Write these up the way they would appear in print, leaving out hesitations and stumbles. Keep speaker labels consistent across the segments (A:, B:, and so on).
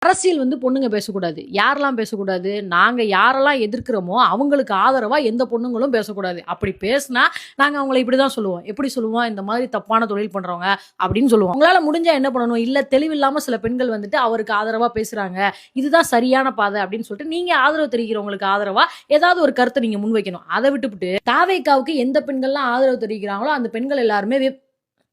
A: அரசியல் வந்து பொண்ணுங்க பேசக்கூடாது. யாரெல்லாம் பேசக்கூடாது? நாங்க யாரெல்லாம் எதிர்க்கிறோமோ, அவங்களுக்கு ஆதரவா எந்த பொண்ணுங்களும் பேசக்கூடாது. அப்படி பேசினா, நாங்க அவங்கள இப்படிதான் சொல்லுவோம். எப்படி சொல்லுவோம்? இந்த மாதிரி தப்பான தொழில் பண்றவங்க அப்படின்னு சொல்லுவோம். உங்களால முடிஞ்சா என்ன பண்ணணும்? இல்ல தெளிவில்லாம சில பெண்கள் வந்துட்டு அவருக்கு ஆதரவா பேசுறாங்க. இதுதான் சரியான பாதை அப்படின்னு சொல்லிட்டு, நீங்க ஆதரவு தெரிவிக்கிறவங்களுக்கு ஆதரவா ஏதாவது ஒரு கருத்தை நீங்க முன்வைக்கணும். அதை விட்டுப்புட்டு, தாவேக்காவுக்கு எந்த பெண்கள்லாம் ஆதரவு தெரிவிக்கிறாங்களோ, அந்த பெண்கள் எல்லாருமே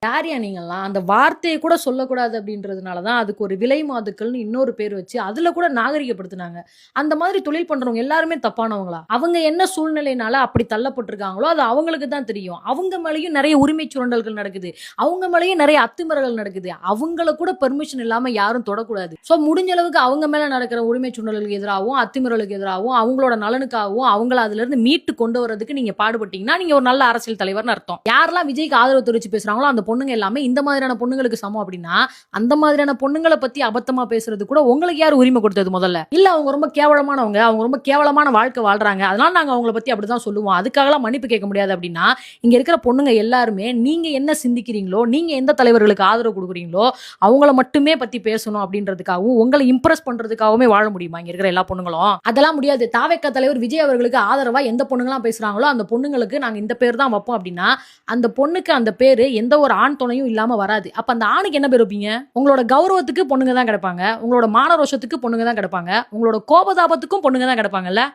A: யார்யா நீங்கலாம்? அந்த வார்த்தைய கூட சொல்லக்கூடாது அப்படின்றதுனால தான், அதுக்கு ஒரு விலை மாதுக்கள்னு இன்னொரு பேர் வச்சு, அதுல கூட நாகரிகப்படுத்துனாங்க. அந்த மாதிரி தொழில் பண்றவங்க எல்லாருமே தப்பானவங்களா? அவங்க என்ன சூழ்நிலையினால அப்படி தள்ளப்பட்டுருக்காங்களோ, அது அவங்களுக்கு தான் தெரியும். அவங்க மேலயும் நெறைய உரிமை சுரண்டல்கள் நடக்குது. அவங்க மேலயும் நெறைய அத்துமீறல்கள் நடக்குது. அவங்கள கூட பெர்மிஷன் இல்லாம யாரும் தொடக்கூடாது. சோ முடிஞ்ச அளவுக்கு அவங்க மேல நடக்கிற உரிமை சுரண்டலுக்கு எதிராவும், அத்துமீறலுக்கு எதிராவும், அவங்களோட நலனுக்காகவும், அவங்கள அதிலிருந்து மீட்டு கொண்டு வரதுக்கு நீங்க பாடுபட்டீங்கன்னா, நீங்க ஒரு நல்ல அரசியல் தலைவர்னு அர்த்தம். யாரெல்லாம் விஜய்க்கு ஆதரவு தெரிவிச்சு பேசுறாங்களோ, அந்த பொண்ணுங்க எல்லாமே இந்த மாதிரியான பொண்ணுங்களுக்கு சமம் அப்படின்னா, அந்த மாதிரியான பொண்ணுங்கள பத்தி அபத்தமா பேசுறது கூட உங்களுக்கு யார் உரிமை கொடுத்தது முதல்ல? இல்ல அவங்க ரொம்ப கேவலமானவங்க, அவங்க ரொம்ப கேவலமான வாழ்க்கை வாழ்றாங்க. அதனால நாங்க அவங்கள பத்தி அப்படிதான் சொல்லுவோம். அதுக்காகலாம் மன்னிப்பு கேட்க முடியாது அப்படின்னா, இங்க இருக்கிற பொண்ணுங்க எல்லாருமே நீங்க என்ன சிந்திக்கிறீங்களோ, நீங்க எந்த தலைவர்களுக்கு ஆதரவு குடுக்குறீங்களோ, அவங்கள மட்டுமே பத்தி பேசணும் அப்படின்றதுக்காகவும், உங்கள இம்ப்ரெஸ் பண்றதுக்காகவுமே வாழ முடியுமா இங்க இருக்கிற எல்லா பொண்ணுங்களும்? அதெல்லாம் முடியாது. தாவேக்கா தலைவர் விஜய் அவர்களுக்கு ஆதரவா எந்த பொண்ணுங்கலாம் பேசுறாங்களோ, அந்த பொண்ணுங்களுக்கு நாங்க இந்த பேர் தான் வைப்போம் அப்படின்னா, அந்த பொண்ணுக்கு அந்த பேரு எந்த ஒரு ஆண் துணையும் இல்லாம வராது. அப்ப அந்த ஆணுக்கு என்ன பேர் வைப்பீங்க? உங்களோட கௌரவத்துக்கு பொண்ணுங்க தான் கிடைப்பாங்க. உங்களோட மான ரோஷத்துக்கு பொண்ணுங்க தான் கிடைப்பாங்க. உங்களோட கோபதாபத்துக்கும் பொண்ணுங்க தான் கிடைப்பாங்கல்ல?